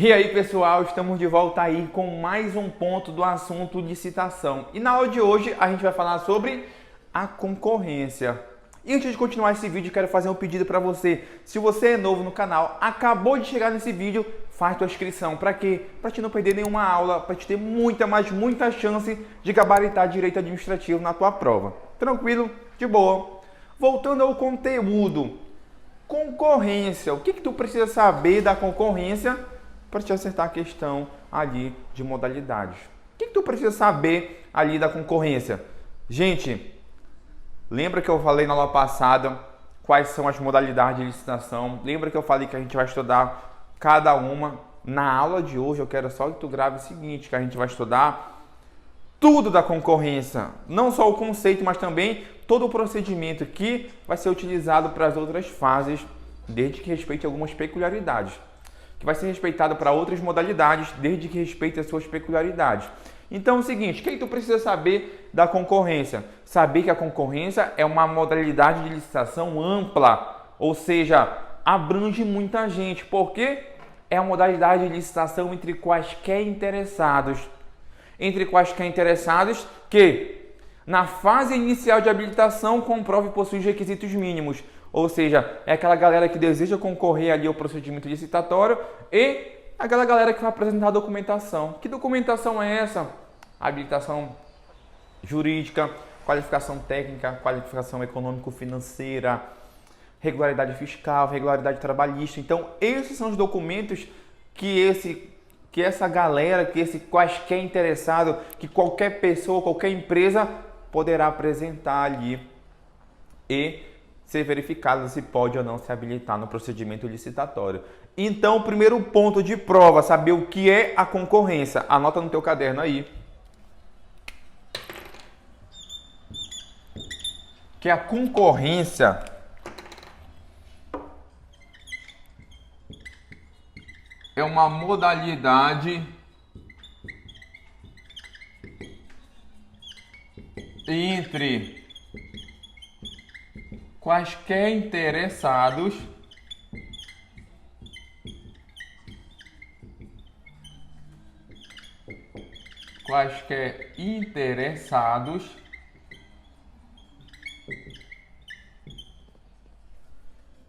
E aí, pessoal, estamos de volta aí com mais um ponto do assunto licitação. E na aula de hoje a gente vai falar sobre a concorrência. E antes de continuar esse vídeo, quero fazer um pedido para você. Se você é novo no canal, acabou de chegar nesse vídeo, faz tua inscrição. Para quê? Para te não perder nenhuma aula, para te ter muita chance de gabaritar direito administrativo na tua prova. Tranquilo? De boa. Voltando ao conteúdo. Concorrência. O que tu precisa saber da concorrência para te acertar a questão ali de modalidades? O que tu precisa saber ali da concorrência? Gente, lembra que eu falei na aula passada quais são as modalidades de licitação? Lembra que eu falei que a gente vai estudar cada uma? Na aula de hoje eu quero só que tu grave o seguinte, que a gente vai estudar tudo da concorrência. Não só o conceito, mas também todo o procedimento que vai ser utilizado para as outras fases, desde que respeite algumas peculiaridades. Que vai ser respeitado para outras modalidades, desde que respeite as suas peculiaridades. Então é o seguinte, o que tu precisa saber da concorrência? Saber que a concorrência é uma modalidade de licitação ampla, ou seja, abrange muita gente, porque é uma modalidade de licitação entre quaisquer interessados. Entre quaisquer interessados que, na fase inicial de habilitação, comprove e possui os requisitos mínimos. Ou seja, é aquela galera que deseja concorrer ali ao procedimento licitatório e aquela galera que vai apresentar a documentação. Que documentação é essa? Habilitação jurídica, qualificação técnica, qualificação econômico-financeira, regularidade fiscal, regularidade trabalhista. Então, esses são os documentos que essa galera, que esse quaisquer interessado, que qualquer pessoa, qualquer empresa poderá apresentar ali e ser verificado se pode ou não se habilitar no procedimento licitatório. Então, o primeiro ponto de prova, saber o que é a concorrência. Anota no teu caderno aí. Que a concorrência é uma modalidade entre quaisquer interessados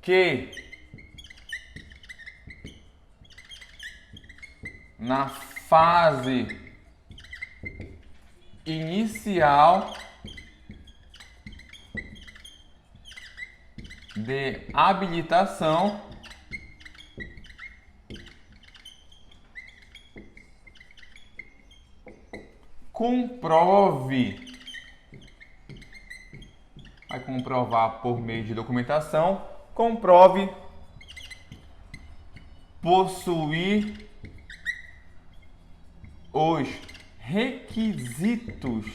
que na fase inicial de habilitação vai comprovar por meio de documentação, comprove possuir os requisitos,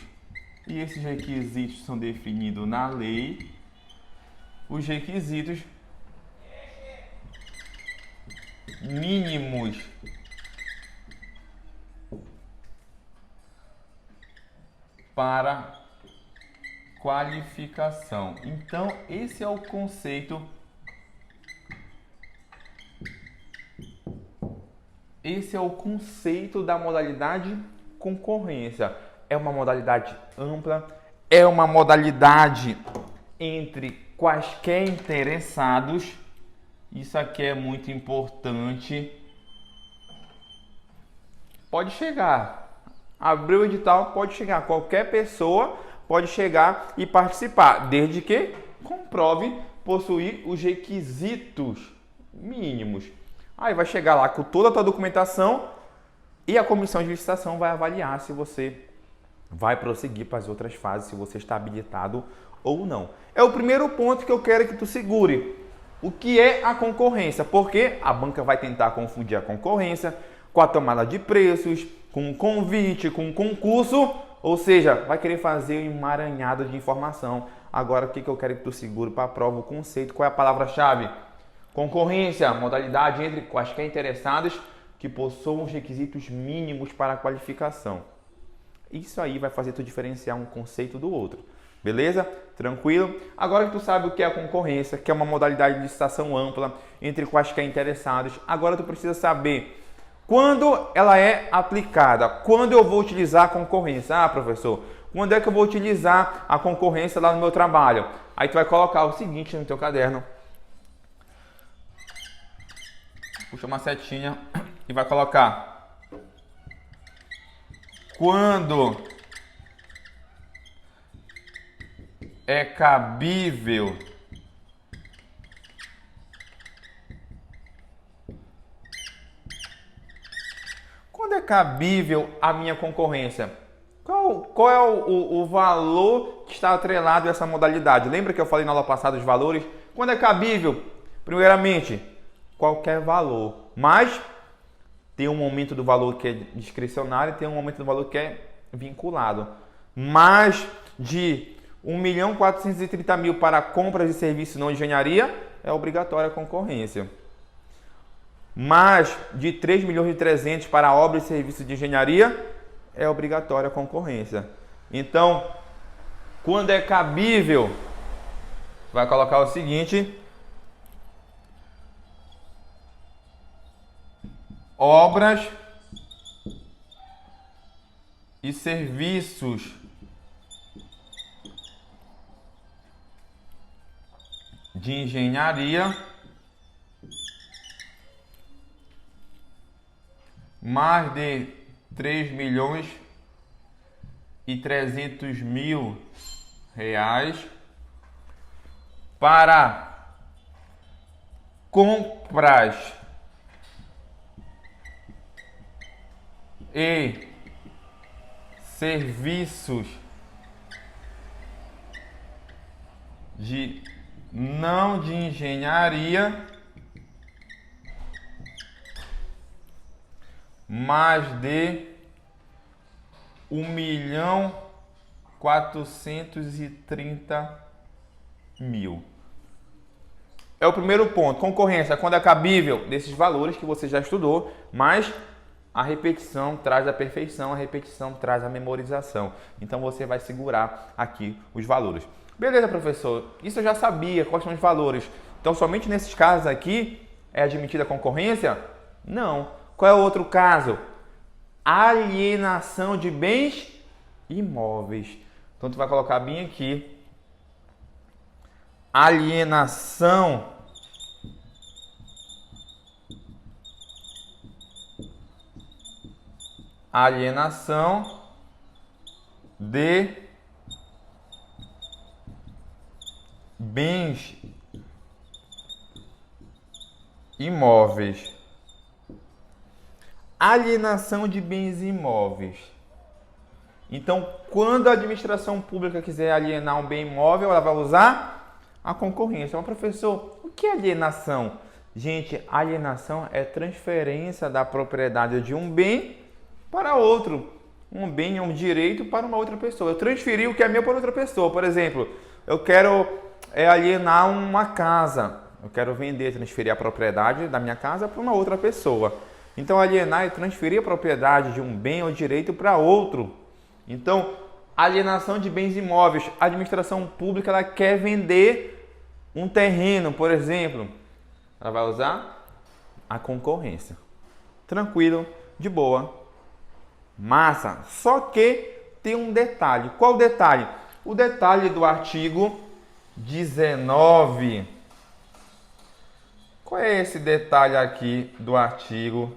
e esses requisitos são definidos na lei, os requisitos mínimos para qualificação. Então, esse é o conceito. Esse é o conceito da modalidade concorrência. É uma modalidade ampla, é uma modalidade entre quaisquer interessados. Isso aqui é muito importante. Pode chegar. Abriu o edital, pode chegar. Qualquer pessoa pode chegar e participar, desde que comprove possuir os requisitos mínimos. Aí vai chegar lá com toda a tua documentação e a comissão de licitação vai avaliar se você vai prosseguir para as outras fases, se você está habilitado ou não. É o primeiro ponto que eu quero que tu segure. O que é a concorrência? Porque a banca vai tentar confundir a concorrência com a tomada de preços, com o convite, com o concurso, ou seja, vai querer fazer um emaranhado de informação. Agora, o que eu quero que tu segure para a prova? O conceito. Qual é a palavra-chave? Concorrência, modalidade entre quaisquer interessados que possuam os requisitos mínimos para a qualificação. Isso aí vai fazer tu diferenciar um conceito do outro. Beleza? Tranquilo? Agora que tu sabe o que é a concorrência, que é uma modalidade de licitação ampla entre quaisquer interessados, agora tu precisa saber Quando ela é aplicada? Quando eu vou utilizar a concorrência? Ah, professor, quando é que eu vou utilizar a concorrência lá no meu trabalho? Aí tu vai colocar o seguinte no teu caderno. Puxa uma setinha e vai colocar: quando é cabível a minha concorrência? Qual é o valor que está atrelado a essa modalidade? Lembra que eu falei na aula passada os valores? Quando é cabível? Primeiramente, qualquer valor. Mas tem um momento do valor que é discricionário e tem um momento do valor que é vinculado. Mais de 1.430.000 para compras de serviços não engenharia é obrigatória a concorrência. Mais de 3.300.000 para obras e serviços de engenharia é obrigatória a concorrência. Então, quando é cabível, vai colocar o seguinte: obras e serviços de engenharia mais de 3.300.000 reais para compras e serviços de não de engenharia mais de 1.430.000. É o primeiro ponto. Concorrência, quando é cabível, desses valores que você já estudou, mas a repetição traz a perfeição, a repetição traz a memorização. Então você vai segurar aqui os valores. Beleza, professor, isso eu já sabia, quais são os valores. Então somente nesses casos aqui é admitida a concorrência? Não. Qual é o outro caso? Alienação de bens imóveis. Então tu vai colocar bem aqui: alienação de bens imóveis. Alienação de bens imóveis. Então, quando a administração pública quiser alienar um bem imóvel, ela vai usar a concorrência. Mas, professor, o que é alienação? Gente, alienação é transferência da propriedade de um bem para outro. Um bem é um direito para uma outra pessoa. Eu transferi o que é meu para outra pessoa. Por exemplo, eu quero alienar uma casa. Eu quero vender, transferir a propriedade da minha casa para uma outra pessoa. Então, alienar é transferir a propriedade de um bem ou direito para outro. Então, alienação de bens imóveis. A administração pública ela quer vender um terreno, por exemplo. Ela vai usar a concorrência. Tranquilo, de boa. Massa. Só que tem um detalhe. Qual o detalhe? O detalhe do artigo 19. Qual é esse detalhe aqui do artigo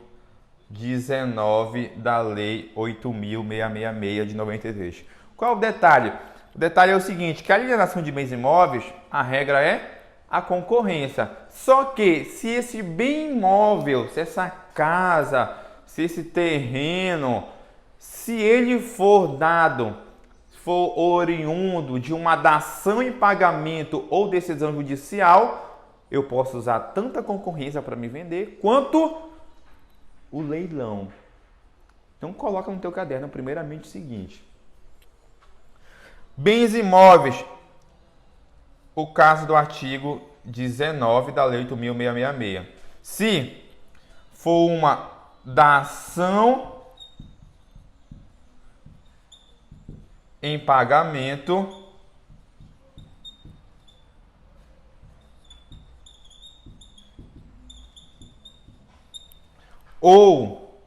19 da Lei 8.666 de 93? Qual é o detalhe? O detalhe é o seguinte, que a alienação de bens imóveis, a regra é a concorrência. Só que se esse bem imóvel, se essa casa, se esse terreno, se ele for dado, for oriundo de uma dação em pagamento ou decisão judicial, eu posso usar tanta concorrência para me vender quanto o leilão. Então coloca no teu caderno primeiramente o seguinte: bens imóveis, o caso do artigo 19 da Lei 8.666. Se for uma dação em pagamento ou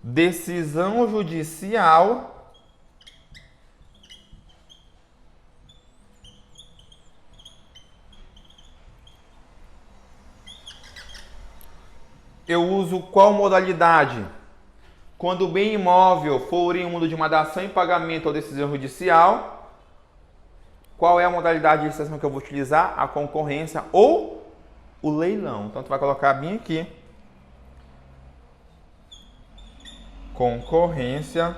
decisão judicial eu uso qual modalidade? Quando o bem imóvel for oriundo de uma dação em pagamento ou decisão judicial, qual é a modalidade de licitação que eu vou utilizar? A concorrência ou o leilão. Então, tu vai colocar bem aqui. Concorrência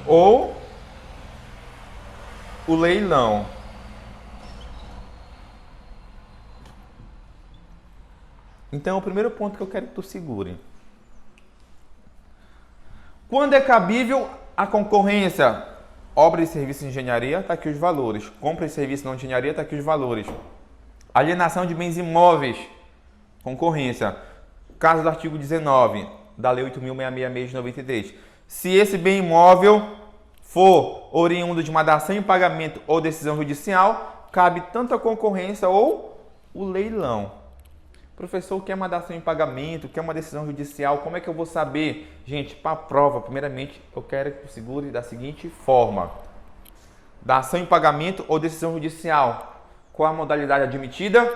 ou o leilão. Então, é o primeiro ponto que eu quero que tu segure. Quando é cabível a concorrência? Obra e serviço de engenharia, está aqui os valores. Compra e serviço não de engenharia, está aqui os valores. Alienação de bens imóveis, concorrência. Caso do artigo 19 da Lei 8.666 de 93. Se esse bem imóvel for oriundo de uma dação em pagamento ou decisão judicial, cabe tanto a concorrência ou o leilão. Professor, o que é uma dação em pagamento? O que é uma decisão judicial? Como é que eu vou saber? Gente, para a prova, primeiramente, eu quero que tu segure da seguinte forma. Dação em pagamento ou decisão judicial. Qual a modalidade admitida?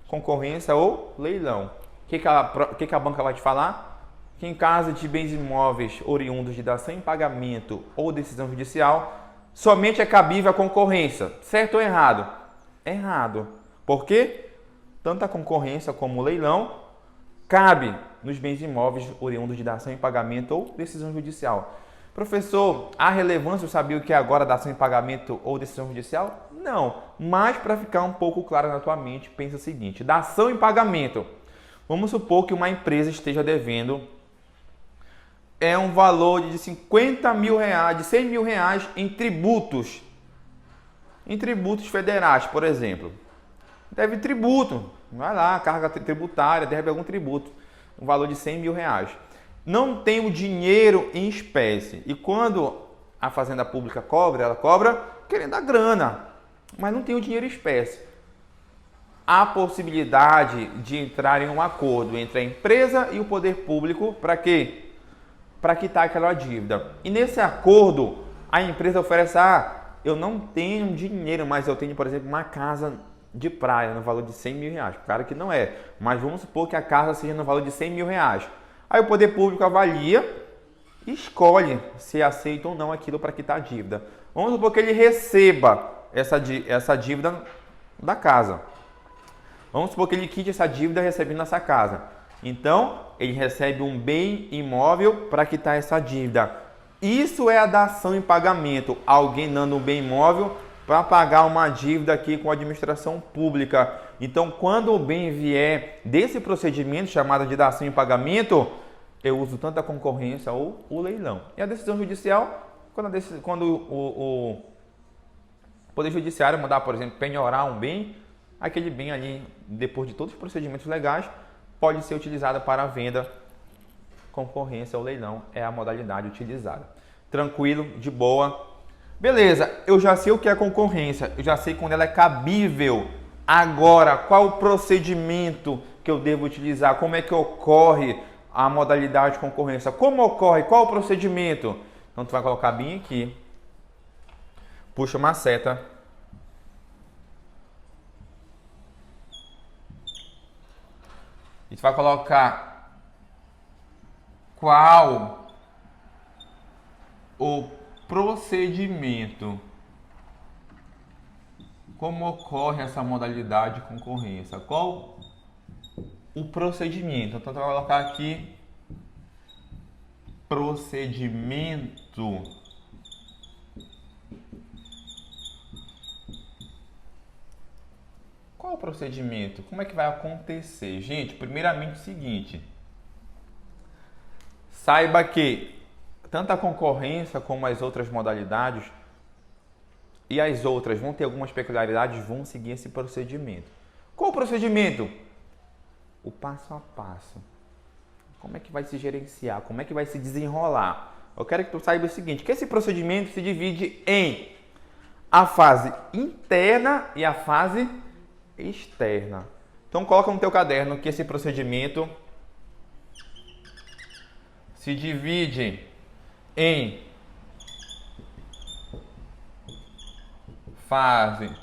Concorrência ou leilão. O que a banca vai te falar? Que em caso de bens imóveis oriundos de dação em pagamento ou decisão judicial, somente é cabível a concorrência. Certo ou errado? Errado. Por quê? Tanto a concorrência como o leilão cabe nos bens imóveis oriundos de dação em pagamento ou decisão judicial. Professor, há relevância eu saber o que é agora dação em pagamento ou decisão judicial? Não, mas para ficar um pouco claro na tua mente, pensa o seguinte, dação em pagamento. Vamos supor que uma empresa esteja devendo um valor de 50 mil reais, de 100 mil reais em tributos federais, por exemplo. Deve tributo, vai lá, carga tributária, deve algum tributo, um valor de 100 mil reais. Não tem o dinheiro em espécie. E quando a Fazenda Pública cobra, ela cobra querendo a grana, mas não tem o dinheiro em espécie. Há possibilidade de entrar em um acordo entre a empresa e o poder público para quê? Para quitar aquela dívida. E nesse acordo, a empresa oferece, eu não tenho dinheiro, mas eu tenho, por exemplo, uma casa de praia no valor de 100 mil reais. Claro que não é, mas vamos supor que a casa seja no valor de 100 mil reais. Aí o poder público avalia e escolhe se aceita ou não aquilo para quitar a dívida. Vamos supor que ele receba essa dívida da casa. Vamos supor que ele quite essa dívida recebendo essa casa. Então, ele recebe um bem imóvel para quitar essa dívida. Isso é a dação em pagamento. Alguém dando um bem imóvel para pagar uma dívida aqui com a administração pública. Então, quando o bem vier desse procedimento chamado de dação em pagamento, eu uso tanto a concorrência ou o leilão. E a decisão judicial, quando o Poder Judiciário mandar, por exemplo, penhorar um bem, aquele bem ali, depois de todos os procedimentos legais, pode ser utilizado para a venda. Concorrência ou leilão é a modalidade utilizada. Tranquilo, de boa. Beleza, eu já sei o que é concorrência, eu já sei quando ela é cabível. Agora, qual o procedimento que eu devo utilizar? Como é que ocorre a modalidade de concorrência? Como ocorre? Qual o procedimento? Então, tu vai colocar bem aqui. Puxa uma seta. E tu vai colocar qual o procedimento. Como ocorre essa modalidade de concorrência? Qual o procedimento? Então, eu vou colocar aqui procedimento. Qual o procedimento? Como é que vai acontecer? Gente, primeiramente o seguinte. Saiba que tanto a concorrência como as outras modalidades e as outras vão ter algumas peculiaridades, vão seguir esse procedimento. Qual o procedimento? O passo a passo. Como é que vai se gerenciar? Como é que vai se desenrolar? Eu quero que tu saiba o seguinte, que esse procedimento se divide em a fase interna e a fase externa. Então coloca no teu caderno que esse procedimento se divide em fase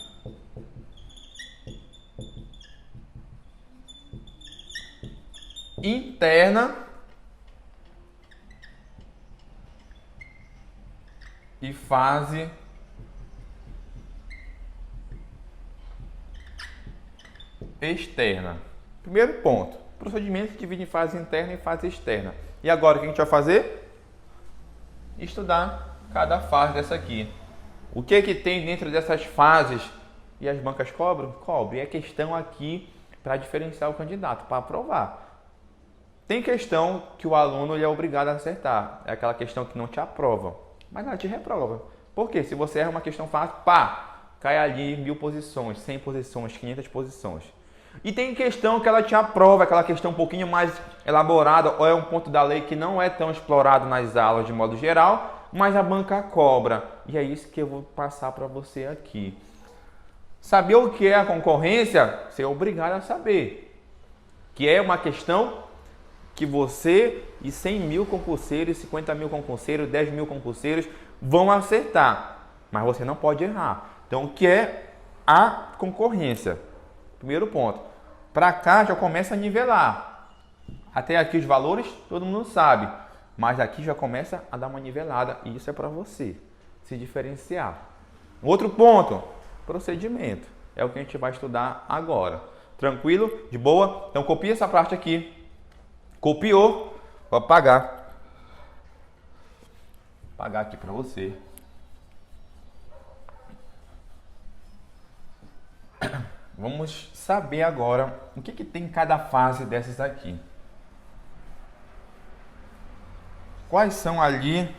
interna e fase externa. Primeiro ponto, procedimento se divide em fase interna e fase externa. E agora o que a gente vai fazer? Estudar cada fase dessa aqui. O que que tem dentro dessas fases? E as bancas cobram? Cobre. É questão aqui para diferenciar o candidato, para aprovar. Tem questão que o aluno ele é obrigado a acertar. É aquela questão que não te aprova, mas ela te reprova. Por quê? Se você erra uma questão fácil, pá, cai ali 1000 posições, 100 posições, 500 posições. E tem questão que ela te aprova, aquela questão um pouquinho mais elaborada, ou é um ponto da lei que não é tão explorado nas aulas de modo geral, mas a banca cobra. E é isso que eu vou passar para você aqui. Saber o que é a concorrência, você é obrigado a saber. Que é uma questão que você e 100 mil concurseiros, 50 mil concurseiros, 10 mil concurseiros vão acertar. Mas você não pode errar. Então, o que é a concorrência? Primeiro ponto. Para cá já começa a nivelar. Até aqui os valores todo mundo sabe. Mas aqui já começa a dar uma nivelada. E isso é para você se diferenciar. Outro ponto. Procedimento. É o que a gente vai estudar agora. Tranquilo? De boa? Então copia essa parte aqui. Copiou. Vou apagar. Vou apagar aqui para você. Vamos saber agora o que tem em cada fase dessas aqui. Quais são ali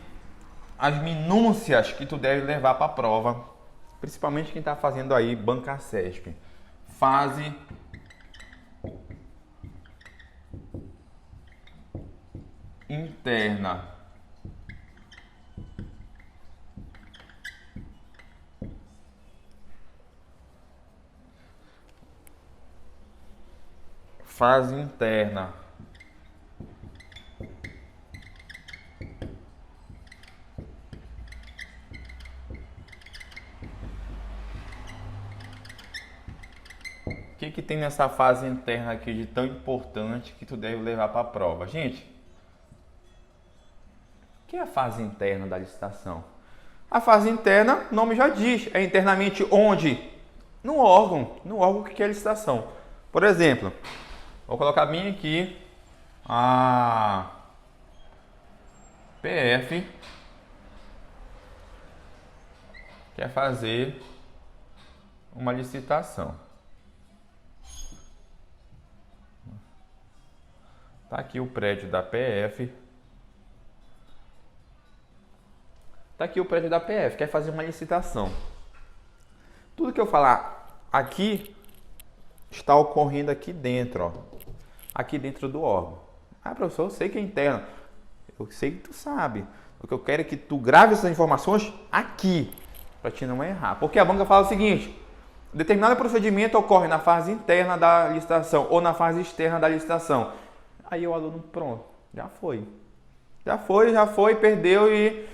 as minúcias que tu deve levar para a prova, principalmente quem está fazendo aí banca CESP. Fase interna. Fase interna. O que tem nessa fase interna aqui de tão importante que tu deve levar para a prova? Gente, o que é a fase interna da licitação? A fase interna, o nome já diz, é internamente onde? No órgão que é a licitação. Por exemplo, vou colocar bem aqui a PF quer fazer uma licitação. Tá aqui o prédio da PF. Tá aqui o prédio da PF, quer fazer uma licitação. Tudo que eu falar aqui está ocorrendo aqui dentro, ó. Aqui dentro do órgão. Ah, professor, eu sei que é interno. Eu sei que tu sabe. O que eu quero é que tu grave essas informações aqui, para te não errar. Porque a banca fala o seguinte: determinado procedimento ocorre na fase interna da licitação ou na fase externa da licitação. Aí o aluno, pronto, já foi. Já foi, perdeu e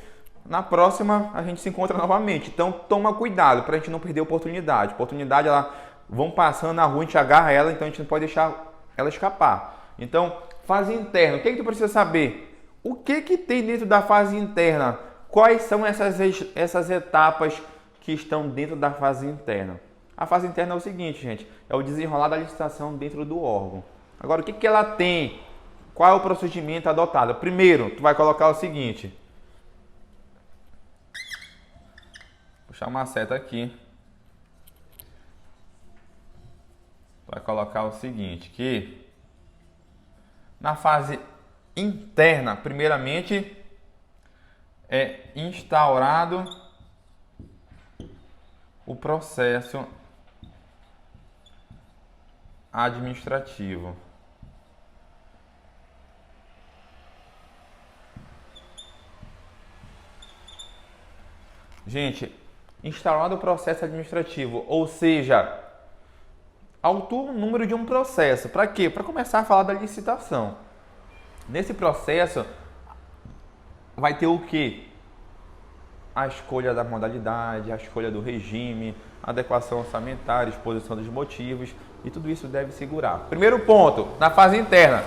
na próxima a gente se encontra novamente. Então toma cuidado para a gente não perder a oportunidade. Oportunidade, ela vão passando na rua, a gente agarra ela, então a gente não pode deixar ela escapar. Então, fase interna, o que tu precisa saber? O que tem dentro da fase interna? Quais são essas etapas que estão dentro da fase interna? A fase interna é o seguinte, gente, é o desenrolar da licitação dentro do órgão. Agora, o que ela tem? Qual é o procedimento adotado? Primeiro, tu vai colocar o seguinte. Vou puxar uma seta aqui. Vai colocar o seguinte, que na fase interna, primeiramente, é instaurado o processo administrativo. Gente, instaurado o processo administrativo, ou seja, alto número de um processo. Para quê? Para começar a falar da licitação. Nesse processo vai ter o quê? A escolha da modalidade, a escolha do regime, adequação orçamentária, exposição dos motivos, e tudo isso deve segurar. Primeiro ponto, na fase interna.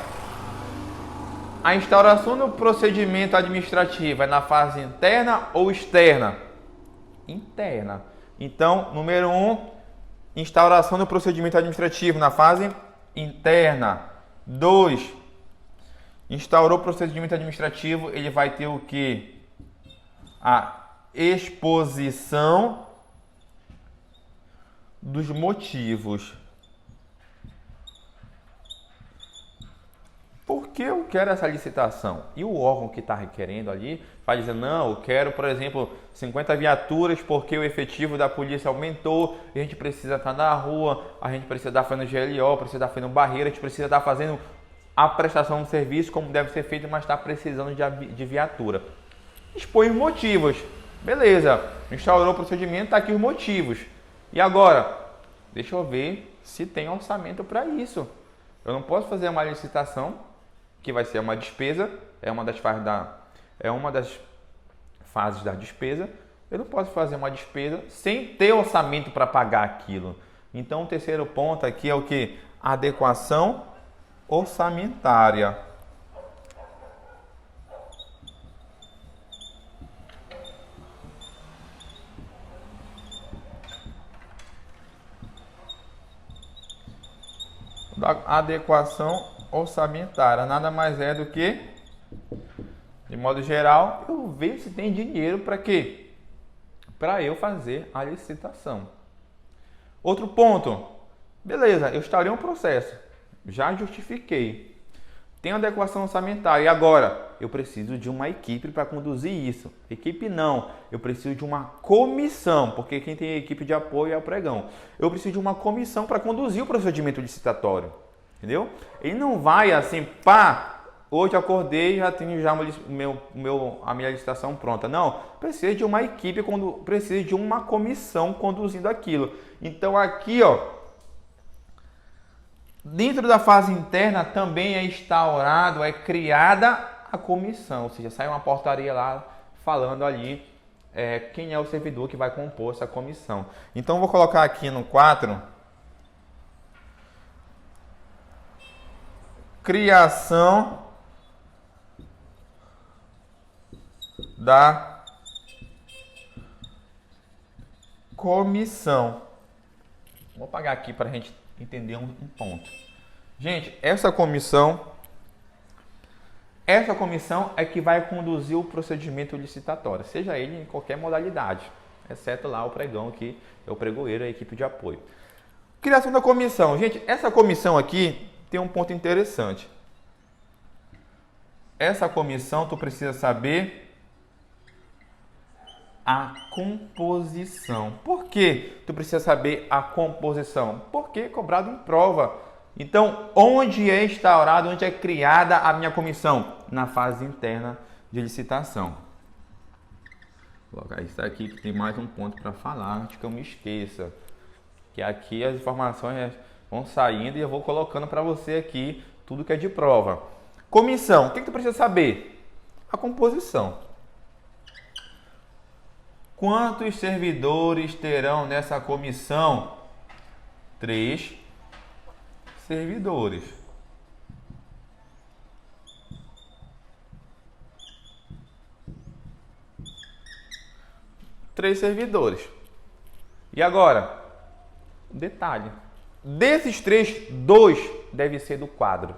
A instauração do procedimento administrativo é na fase interna ou externa? Interna. Então, número 1, instauração do procedimento administrativo na fase interna. 2, instaurou o procedimento administrativo, ele vai ter o quê? A exposição dos motivos. Por que eu quero essa licitação? E o órgão que está requerendo ali vai dizer, não, eu quero, por exemplo, 50 viaturas porque o efetivo da polícia aumentou, a gente precisa estar na rua, a gente precisa estar fazendo GLO, precisa estar fazendo barreira, a gente precisa estar fazendo a prestação de serviço como deve ser feito, mas está precisando de viatura. Expõe os motivos. Beleza, instaurou o procedimento, está aqui os motivos. E agora? Deixa eu ver se tem orçamento para isso. Eu não posso fazer uma licitação que vai ser uma despesa, é uma das fases da despesa. Eu não posso fazer uma despesa sem ter orçamento para pagar aquilo. Então, o terceiro ponto aqui é o que? Adequação orçamentária. Adequação orçamentária nada mais é do que, de modo geral, eu ver se tem dinheiro para quê? Para eu fazer a licitação. Outro ponto, beleza, eu instaurei um processo, já justifiquei, tem adequação orçamentária, e agora? Eu preciso de uma equipe para conduzir isso. Equipe não, eu preciso de uma comissão, porque quem tem equipe de apoio é o pregão. Eu preciso de uma comissão para conduzir o procedimento licitatório, entendeu? Ele não vai assim, pá, hoje acordei e já tenho a minha licitação pronta. Não, precisa de uma equipe, precisa de uma comissão conduzindo aquilo. Então aqui, ó, dentro da fase interna também é instaurado, é criada a comissão, ou seja, sai uma portaria lá falando ali quem é o servidor que vai compor essa comissão. Então eu vou colocar aqui no 4, criação da comissão. Vou apagar aqui para a gente entender um ponto. Gente, essa comissão é que vai conduzir o procedimento licitatório, seja ele em qualquer modalidade, exceto lá o pregão, que é o pregoeiro, a equipe de apoio. Criação da comissão. Gente, essa comissão aqui tem um ponto interessante. Essa comissão, tu precisa saber a composição. Por que tu precisa saber a composição? Porque é cobrado em prova. Então, onde é instaurado, onde é criada a minha comissão? Na fase interna de licitação. Vou colocar isso aqui que tem mais um ponto para falar, antes que eu me esqueça. Que aqui as informações vão saindo e eu vou colocando para você aqui tudo que é de prova. Comissão, o que tu precisa saber? A composição. Quantos servidores terão nessa comissão? 3 servidores. E agora? Detalhe. Desses 3, 2 deve ser do quadro.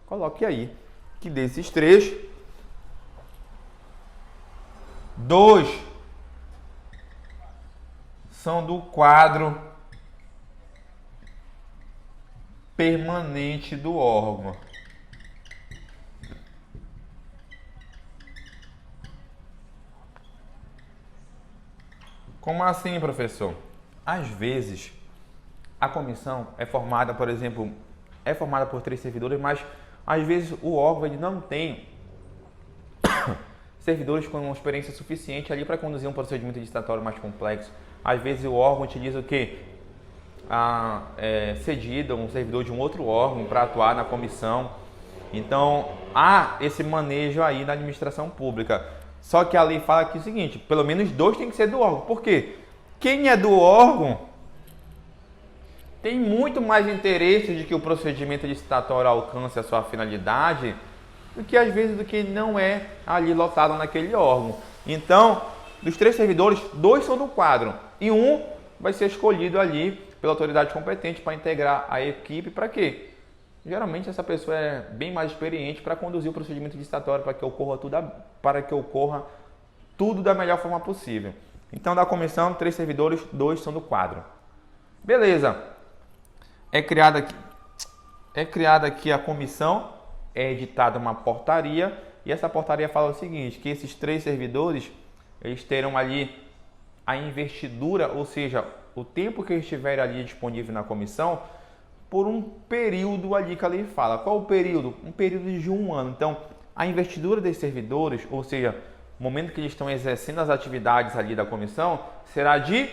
Coloque aí que desses 3, 2 são do quadro permanente do órgão. Como assim, professor? Às vezes, a comissão é formada, por exemplo, por 3 servidores, mas às vezes o órgão ele não tem servidores com uma experiência suficiente ali para conduzir um procedimento licitatório mais complexo. Às vezes o órgão utiliza o quê? cedido a um servidor de um outro órgão para atuar na comissão. Então, há esse manejo aí na administração pública. Só que a lei fala aqui o seguinte, pelo menos 2 tem que ser do órgão. Por quê? Quem é do órgão tem muito mais interesse de que o procedimento licitatório alcance a sua finalidade do que às vezes do que não é ali lotado naquele órgão. Então, dos 3 servidores, 2 são do quadro e um vai ser escolhido ali pela autoridade competente para integrar a equipe. Para quê? Geralmente essa pessoa é bem mais experiente para conduzir o procedimento licitatório para que ocorra tudo da melhor forma possível. Então, da comissão, 3 servidores, 2 são do quadro. Beleza. É criada aqui a comissão, é editada uma portaria e essa portaria fala o seguinte, que esses 3 servidores, eles terão ali a investidura, ou seja, o tempo que eles estiverem ali disponível na comissão, por um período ali que a lei fala. Qual o período? Um período de 1 ano. Então, a investidura desses servidores, ou seja, o momento que eles estão exercendo as atividades ali da comissão, será de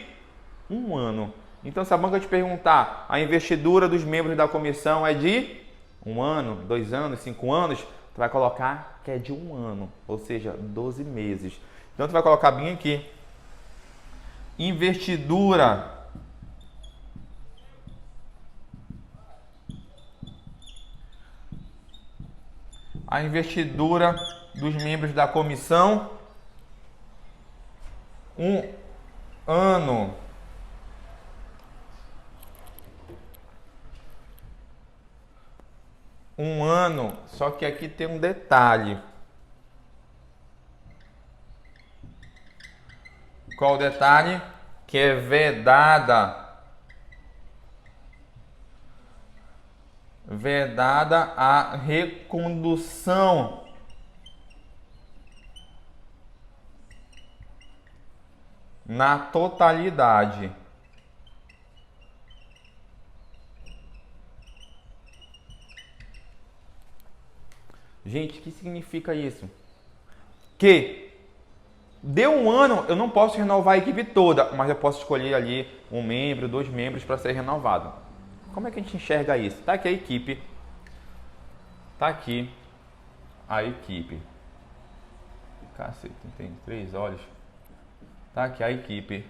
1 ano. Então, se a banca te perguntar, a investidura dos membros da comissão é de 1 ano, 2 anos, 5 anos, tu vai colocar que é de 1 ano, ou seja, 12 meses. Então, tu vai colocar bem aqui. Investidura a investidura dos membros da comissão, 1 ano. Um ano, só que aqui tem um detalhe. Qual o detalhe? Que é vedada a recondução na totalidade. Gente, o que significa isso? Que deu 1 ano, eu não posso renovar a equipe toda, mas eu posso escolher ali 1 membro, 2 membros para ser renovado. Como é que a gente enxerga isso? Tá aqui a equipe. Tá aqui a equipe. Cacete, tem 3 olhos. Tá aqui a equipe.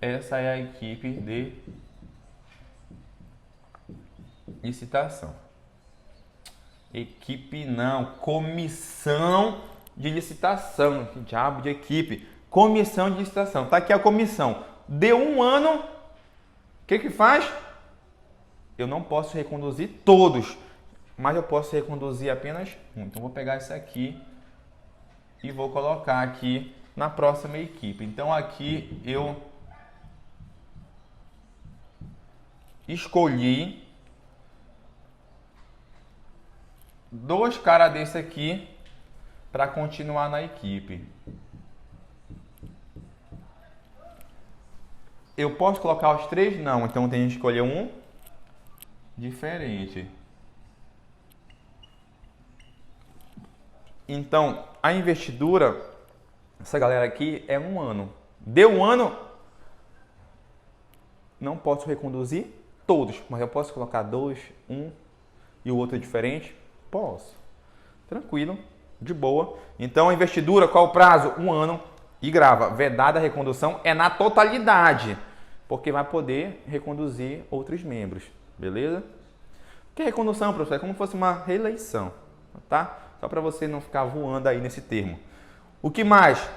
Essa é a equipe de licitação. Equipe não, comissão de licitação. Que diabo de equipe? Comissão de licitação. Tá aqui a comissão. Deu 1 ano, o que faz? Eu não posso reconduzir todos, mas eu posso reconduzir apenas um. Então vou pegar esse aqui e vou colocar aqui na próxima equipe. Então aqui eu escolhi 2 caras desse aqui para continuar na equipe. Eu posso colocar os 3? Não, então tem que escolher um diferente. Então, a investidura, essa galera aqui é 1 ano. Deu 1 ano, não posso reconduzir todos, mas eu posso colocar 2, 1 e o outro diferente? Posso. Tranquilo, de boa. Então, a investidura, qual o prazo? 1 ano. E grava, vedada a recondução é na totalidade, porque vai poder reconduzir outros membros, beleza? O que é recondução, professor? É como se fosse uma reeleição, tá? Só para você não ficar voando aí nesse termo. O que mais?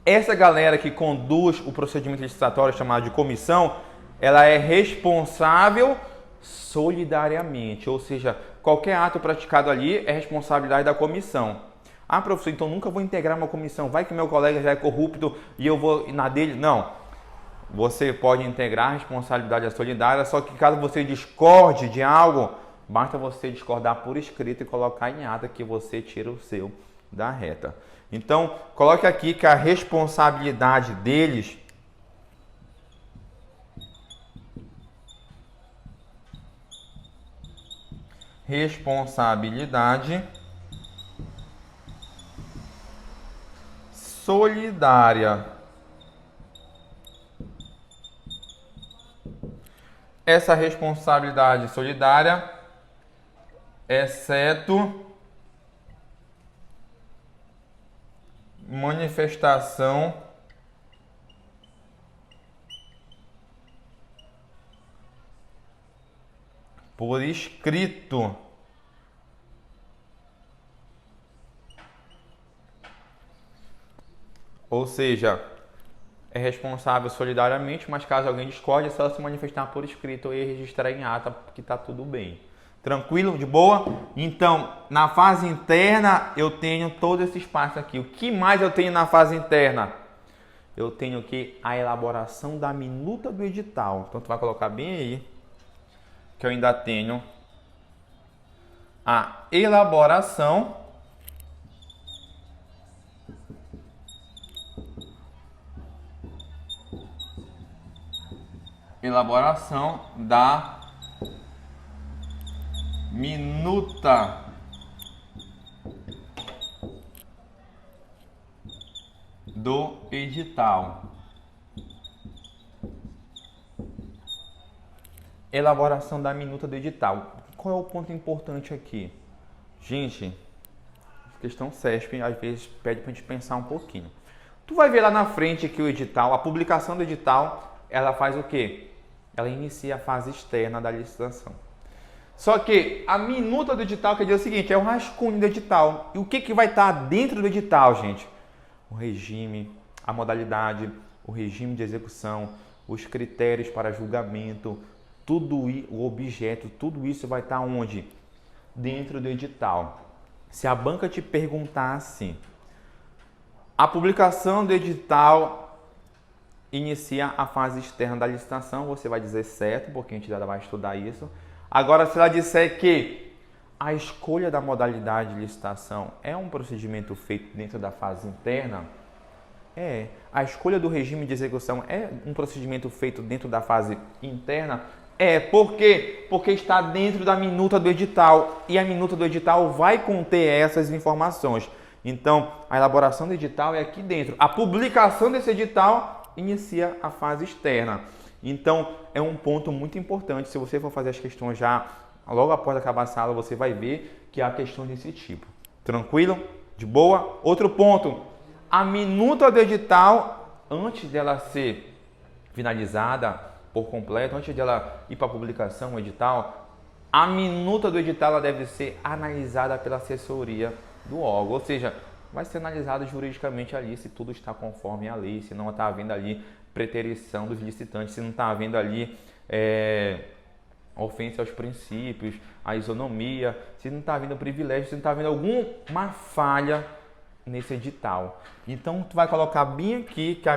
Essa galera que conduz o procedimento licitatório chamado de comissão, ela é responsável solidariamente, ou seja, qualquer ato praticado ali é responsabilidade da comissão. Ah, professor, então nunca vou integrar uma comissão. Vai que meu colega já é corrupto e eu vou na dele? Não. Você pode integrar a responsabilidade solidária, só que caso você discorde de algo, basta você discordar por escrito e colocar em ata que você tira o seu da reta. Então, coloque aqui que a responsabilidade deles solidária. Essa responsabilidade solidária, exceto manifestação por escrito. Ou seja, é responsável solidariamente, mas caso alguém discorde, é só se manifestar por escrito e registrar em ata, que está tudo bem. Tranquilo? De boa? Então, na fase interna, eu tenho todo esse espaço aqui. O que mais eu tenho na fase interna? Eu tenho aqui a elaboração da minuta do edital. Então, tu vai colocar bem aí, que eu ainda tenho a elaboração da minuta do edital. Elaboração da minuta do edital. Qual é o ponto importante aqui? Gente, questão CESP às vezes pede pra gente pensar um pouquinho. Tu vai ver lá na frente que o edital, a publicação do edital, ela faz o quê? Ela inicia a fase externa da licitação. Só que a minuta do edital quer dizer o seguinte, é o rascunho do edital. E o que vai estar dentro do edital, gente? O regime, a modalidade, o regime de execução, os critérios para julgamento, tudo o objeto, tudo isso vai estar onde? Dentro do edital. Se a banca te perguntasse, a publicação do edital inicia a fase externa da licitação, você vai dizer certo, porque a gente já vai estudar isso. Agora, se ela disser que a escolha da modalidade de licitação é um procedimento feito dentro da fase interna, a escolha do regime de execução é um procedimento feito dentro da fase interna, por quê? Porque está dentro da minuta do edital, e a minuta do edital vai conter essas informações. Então, a elaboração do edital é aqui dentro. A publicação desse edital inicia a fase externa. Então, é um ponto muito importante. Se você for fazer as questões já logo após acabar a sala, você vai ver que há questões desse tipo. Tranquilo? De boa? Outro ponto. A minuta do edital, antes dela ser finalizada por completo, antes dela ir para a publicação, o edital, a minuta do edital ela deve ser analisada pela assessoria do órgão. Ou seja, vai ser analisado juridicamente ali se tudo está conforme a lei, se não está havendo ali preterição dos licitantes, se não está havendo ali ofensa aos princípios, a isonomia, se não está havendo privilégio, se não está havendo alguma falha nesse edital. Então, tu vai colocar bem aqui que a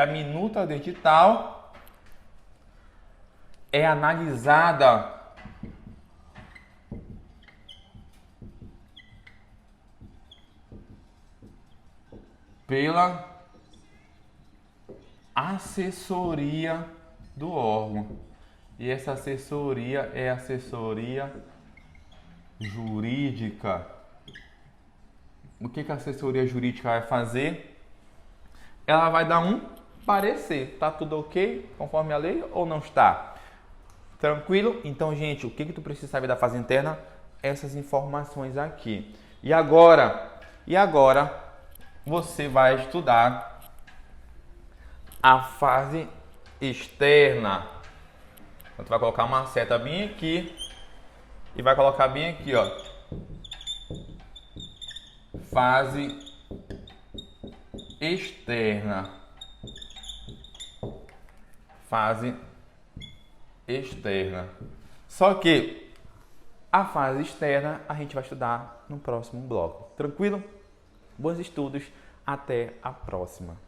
minuta do edital é analisada pela assessoria do órgão. E essa assessoria é assessoria jurídica. O que a assessoria jurídica vai fazer? Ela vai dar um parecer. Tá tudo ok conforme a lei ou não está? Tranquilo? Então, gente, o que tu precisa saber da fase interna? Essas informações aqui. E agora você vai estudar a fase externa. Então, tu vai colocar uma seta bem aqui e vai colocar bem aqui, ó. Fase externa. Fase externa. Só que a fase externa a gente vai estudar no próximo bloco. Tranquilo? Bons estudos. Até a próxima.